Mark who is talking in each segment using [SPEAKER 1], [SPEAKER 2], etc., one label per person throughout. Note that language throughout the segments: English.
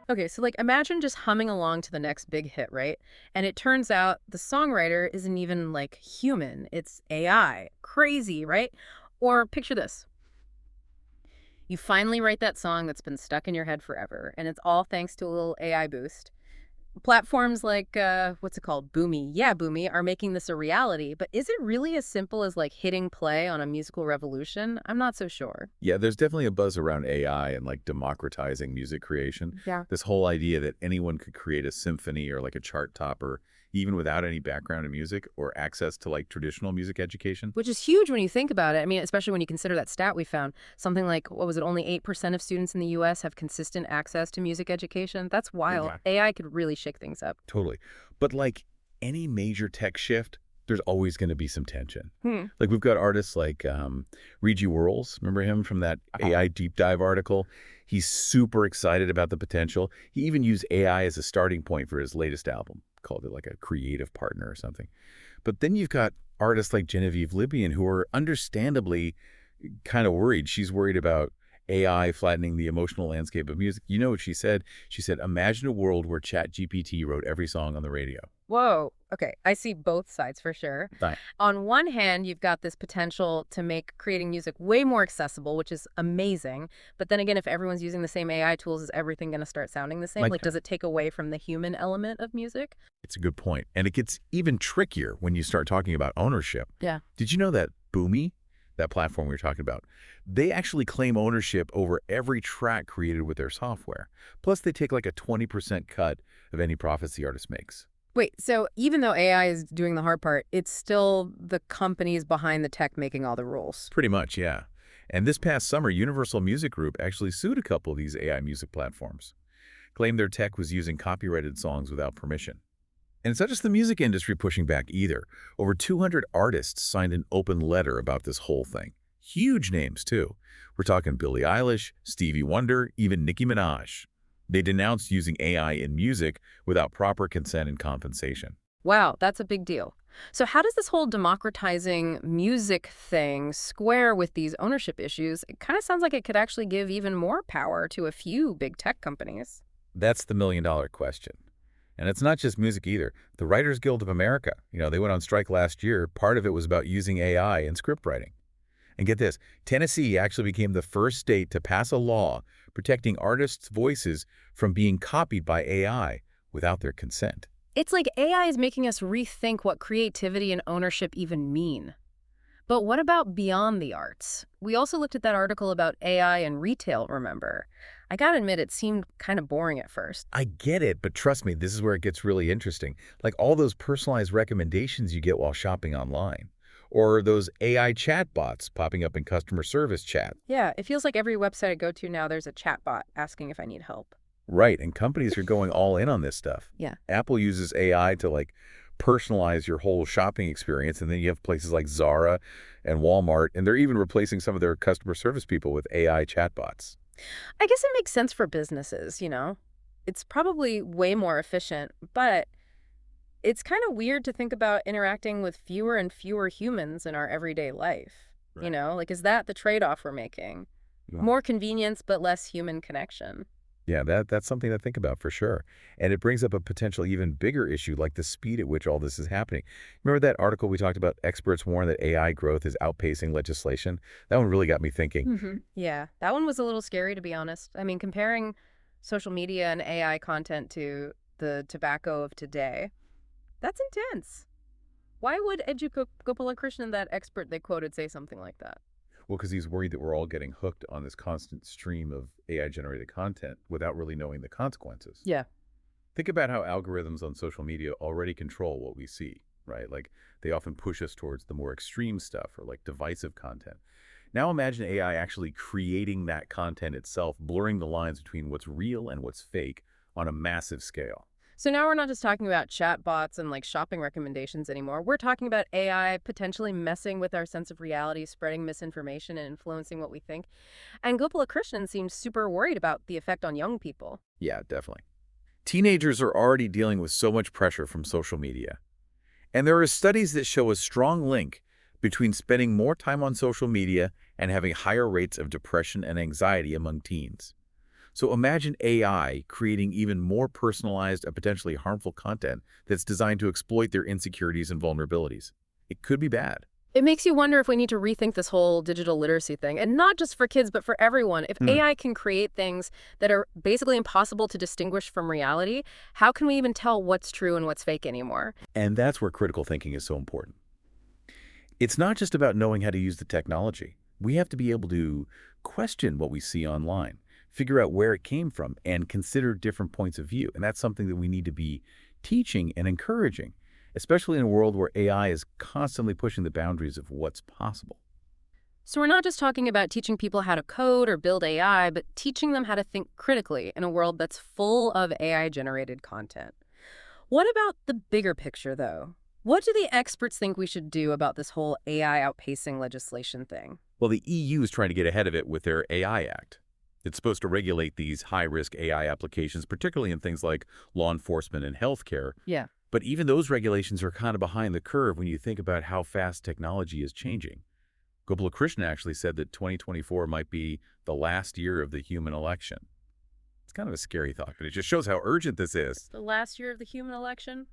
[SPEAKER 1] Okay, so like imagine just humming along to the next big hit, right? And it turns out the songwriter isn't even like human, it's AI. Crazy, right? Or picture this. You finally write that song that's been stuck in your head forever, and it's all thanks to a little AI boost. Platforms like, what's it called? Boomy. Yeah, Boomy are making this a reality, but is it really as simple as like hitting play on a musical revolution? I'm not so sure.
[SPEAKER 2] Yeah, there's definitely a buzz around AI and like democratizing music creation.
[SPEAKER 1] Yeah.
[SPEAKER 2] This whole idea that anyone could create a symphony or like a chart topper, even without any background in music or access to like traditional music education.
[SPEAKER 1] Which is huge when you think about it. I mean, especially when you consider that stat we found. Something like, what was it, only 8% of students in the US have consistent access to music education? That's wild.
[SPEAKER 2] Exactly.
[SPEAKER 1] AI could really shake things up.
[SPEAKER 2] Totally. But like any major tech shift, there's always going to be some tension.
[SPEAKER 1] Hmm.
[SPEAKER 2] Like we've got artists like Regi Whirls. Remember him from that AI deep dive article? He's super excited about the potential. He even used AI as a starting point for his latest album, called it like a creative partner or something. But then you've got artists like Genevieve Libyan who are understandably kind of worried. She's worried about AI flattening the emotional landscape of music. You know what she said? She said, imagine a world where ChatGPT wrote every song on the radio.
[SPEAKER 1] Whoa. Okay. I see both sides for sure.
[SPEAKER 2] Right.
[SPEAKER 1] On one hand, you've got this potential to make creating music way more accessible, which is amazing. But then again, if everyone's using the same AI tools, is everything going to start sounding the same?
[SPEAKER 2] Like,
[SPEAKER 1] Like, does it take away from the human element of music?
[SPEAKER 2] it's a good point. And it gets even trickier when you start talking about ownership.
[SPEAKER 1] Yeah.
[SPEAKER 2] Did you know that Boomy, that platform we were talking about, they actually claim ownership over every track created with their software. Plus, they take like a 20% cut of any profits the artist makes.
[SPEAKER 1] Wait, so even though AI is doing the hard part, it's still the companies behind the tech making all the rules.
[SPEAKER 2] Pretty much, yeah. And this past summer, Universal Music Group actually sued a couple of these AI music platforms, claimed their tech was using copyrighted songs without permission. And it's not just the music industry pushing back either. Over 200 artists signed an open letter about this whole thing. Huge names, too. We're talking Billie Eilish, Stevie Wonder, even Nicki Minaj. They denounced using AI in music without proper consent and compensation.
[SPEAKER 1] Wow, that's a big deal. So how does this whole democratizing music thing square with these ownership issues? It kind of sounds like it could actually give even more power to a few big tech companies.
[SPEAKER 2] That's the million-dollar question. And it's not just music either. The Writers Guild of America, they went on strike last year. Part of it was about using AI in script writing. And get this, Tennessee actually became the first state to pass a law protecting artists' voices from being copied by AI without their consent.
[SPEAKER 1] It's like AI is making us rethink what creativity and ownership even mean. But what about beyond the arts? We also looked at that article about AI and retail, remember? I gotta admit, it seemed kind of boring at first.
[SPEAKER 2] I get it, but trust me, this is where it gets really interesting. Like all those personalized recommendations you get while shopping online. Or those AI chatbots popping up in customer service chat.
[SPEAKER 1] Yeah, it feels like every website I go to now, there's a chatbot asking if I need help.
[SPEAKER 2] Right, and companies are going all in on this stuff.
[SPEAKER 1] Yeah.
[SPEAKER 2] Apple uses AI to like personalize your whole shopping experience, and then you have places like Zara and Walmart, and they're even replacing some of their customer service people with AI chatbots.
[SPEAKER 1] I guess it makes sense for businesses. It's probably way more efficient, but it's kind of weird to think about interacting with fewer and fewer humans in our everyday life.
[SPEAKER 2] Right.
[SPEAKER 1] Like, is that the trade-off we're making?
[SPEAKER 2] Yeah.
[SPEAKER 1] More convenience, but less human connection.
[SPEAKER 2] Yeah, that's something to think about for sure. And it brings up a potential even bigger issue like the speed at which all this is happening. Remember that article we talked about, experts warn that AI growth is outpacing legislation? That one really got me thinking.
[SPEAKER 1] Yeah, that one was a little scary, to be honest. I mean, comparing social media and AI content to the tobacco of today, that's intense. Why would Gopalakrishnan, that expert they quoted, say something like that?
[SPEAKER 2] Well, because he's worried that we're all getting hooked on this constant stream of AI-generated content without really knowing the consequences.
[SPEAKER 1] Yeah.
[SPEAKER 2] Think about how algorithms on social media already control what we see, right? Like they often push us towards the more extreme stuff or like divisive content. Now imagine AI actually creating that content itself, blurring the lines between what's real and what's fake on a massive scale.
[SPEAKER 1] So now we're not just talking about chatbots and like shopping recommendations anymore. We're talking about AI potentially messing with our sense of reality, spreading misinformation and influencing what we think. And Gopalakrishnan seems super worried about the effect on young people.
[SPEAKER 2] Yeah, definitely. Teenagers are already dealing with so much pressure from social media. And there are studies that show a strong link between spending more time on social media and having higher rates of depression and anxiety among teens. So imagine AI creating even more personalized and potentially harmful content that's designed to exploit their insecurities and vulnerabilities. It could be bad.
[SPEAKER 1] It makes you wonder if we need to rethink this whole digital literacy thing, and not just for kids, but for everyone. If
[SPEAKER 2] Hmm.
[SPEAKER 1] AI can create things that are basically impossible to distinguish from reality, how can we even tell what's true and what's fake anymore?
[SPEAKER 2] And that's where critical thinking is so important. It's not just about knowing how to use the technology. We have to be able to question what we see online, figure out where it came from, and consider different points of view. And that's something that we need to be teaching and encouraging, especially in a world where AI is constantly pushing the boundaries of what's possible.
[SPEAKER 1] So we're not just talking about teaching people how to code or build AI, but teaching them how to think critically in a world that's full of AI-generated content. What about the bigger picture, though? What do the experts think we should do about this whole AI outpacing legislation thing?
[SPEAKER 2] Well, the EU is trying to get ahead of it with their AI Act. It's supposed to regulate these high-risk AI applications, particularly in things like law enforcement and healthcare.
[SPEAKER 1] Yeah.
[SPEAKER 2] But even those regulations are kind of behind the curve when you think about how fast technology is changing. Gopala Krishna actually said that 2024 might be the last year of the human election. It's kind of a scary thought, but it just shows how urgent this is.
[SPEAKER 1] The last year of the human election?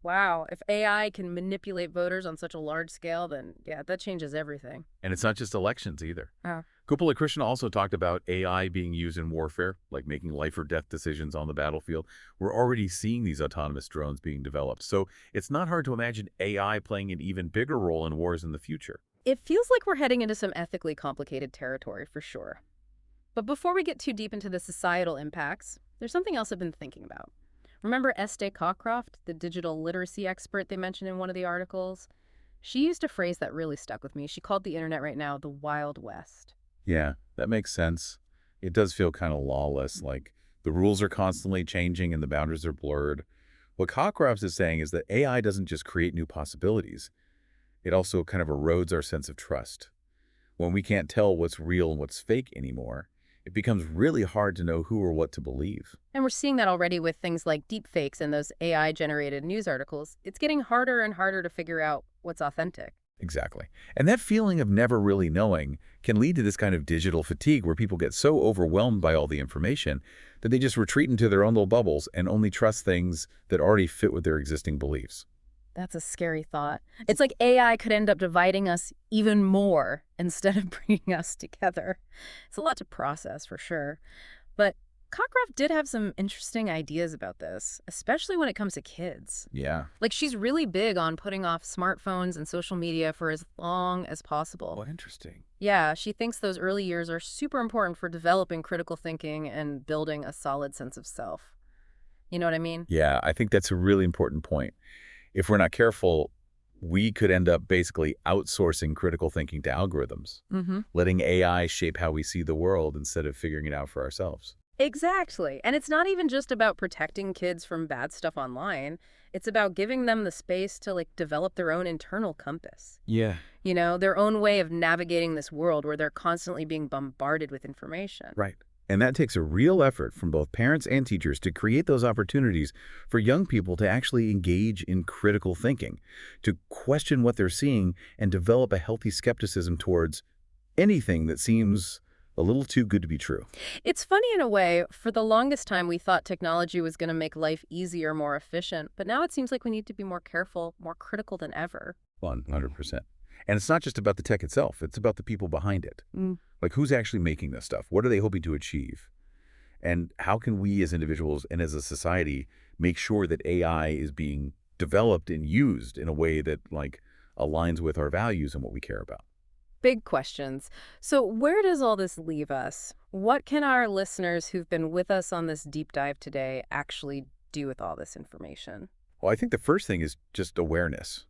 [SPEAKER 1] Wow, if AI can manipulate voters on such a large scale, then yeah, that changes everything.
[SPEAKER 2] And it's not just elections either.
[SPEAKER 1] Oh.
[SPEAKER 2] Gopala Krishna also talked about AI being used in warfare, like making life or death decisions on the battlefield. We're already seeing these autonomous drones being developed, so it's not hard to imagine AI playing an even bigger role in wars in the future.
[SPEAKER 1] It feels like we're heading into some ethically complicated territory for sure. But before we get too deep into the societal impacts, there's something else I've been thinking about. Remember Estee Cockcroft, the digital literacy expert they mentioned in one of the articles? She used a phrase that really stuck with me. She called the internet right now the Wild West.
[SPEAKER 2] Yeah, that makes sense. It does feel kind of lawless, like the rules are constantly changing and the boundaries are blurred. What Cockcroft is saying is that AI doesn't just create new possibilities, it also kind of erodes our sense of trust. When we can't tell what's real and what's fake anymore, it becomes really hard to know who or what to believe.
[SPEAKER 1] And we're seeing that already with things like deepfakes and those AI-generated news articles. It's getting harder and harder to figure out what's authentic.
[SPEAKER 2] Exactly. And that feeling of never really knowing can lead to this kind of digital fatigue where people get so overwhelmed by all the information that they just retreat into their own little bubbles and only trust things that already fit with their existing beliefs.
[SPEAKER 1] That's a scary thought. It's like AI could end up dividing us even more instead of bringing us together. It's a lot to process for sure. But Cockcroft did have some interesting ideas about this, especially when it comes to kids.
[SPEAKER 2] Yeah.
[SPEAKER 1] Like she's really big on putting off smartphones and social media for as long as possible.
[SPEAKER 2] Oh, interesting.
[SPEAKER 1] Yeah, she thinks those early years are super important for developing critical thinking and building a solid sense of self. You know what I mean?
[SPEAKER 2] Yeah, I think that's a really important point. If we're not careful, we could end up basically outsourcing critical thinking to algorithms,
[SPEAKER 1] Mm-hmm.
[SPEAKER 2] letting AI shape how we see the world instead of figuring it out for ourselves.
[SPEAKER 1] Exactly. And it's not even just about protecting kids from bad stuff online. It's about giving them the space to like develop their own internal compass.
[SPEAKER 2] Yeah.
[SPEAKER 1] You know, their own way of navigating this world where they're constantly being bombarded with information.
[SPEAKER 2] Right. And that takes a real effort from both parents and teachers to create those opportunities for young people to actually engage in critical thinking, to question what they're seeing and develop a healthy skepticism towards anything that seems a little too good to be true.
[SPEAKER 1] It's funny in a way, for the longest time we thought technology was going to make life easier, more efficient, but now it seems like we need to be more careful, more critical than ever.
[SPEAKER 2] 100%. And it's not just about the tech itself, it's about the people behind it.
[SPEAKER 1] Mm.
[SPEAKER 2] Like, who's actually making this stuff? What are they hoping to achieve? And how can we as individuals and as a society make sure that AI is being developed and used in a way that, like, aligns with our values and what we care about?
[SPEAKER 1] Big questions. So where does all this leave us? What can our listeners who've been with us on this deep dive today actually do with all this information?
[SPEAKER 2] Well, I think the first thing is just awareness.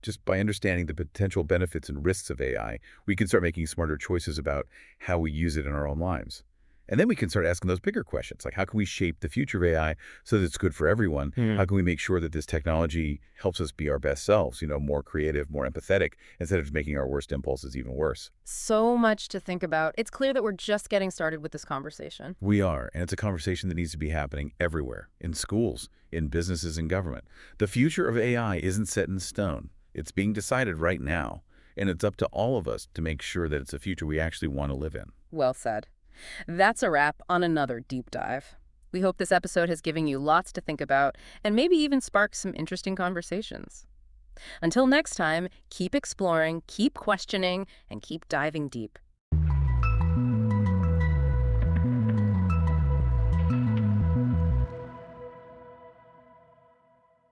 [SPEAKER 2] Just by understanding the potential benefits and risks of AI, we can start making smarter choices about how we use it in our own lives. And then we can start asking those bigger questions, like how can we shape the future of AI so that it's good for everyone? How can we make sure that this technology helps us be our best selves, more creative, more empathetic, instead of making our worst impulses even worse?
[SPEAKER 1] So much to think about. It's clear that we're just getting started with this conversation.
[SPEAKER 2] We are, and it's a conversation that needs to be happening everywhere, in schools, in businesses, and government. The future of AI isn't set in stone. It's being decided right now, and it's up to all of us to make sure that it's a future we actually want to live in.
[SPEAKER 1] Well said. That's a wrap on another deep dive. We hope this episode has given you lots to think about and maybe even sparked some interesting conversations. Until next time, keep exploring, keep questioning, and keep diving deep.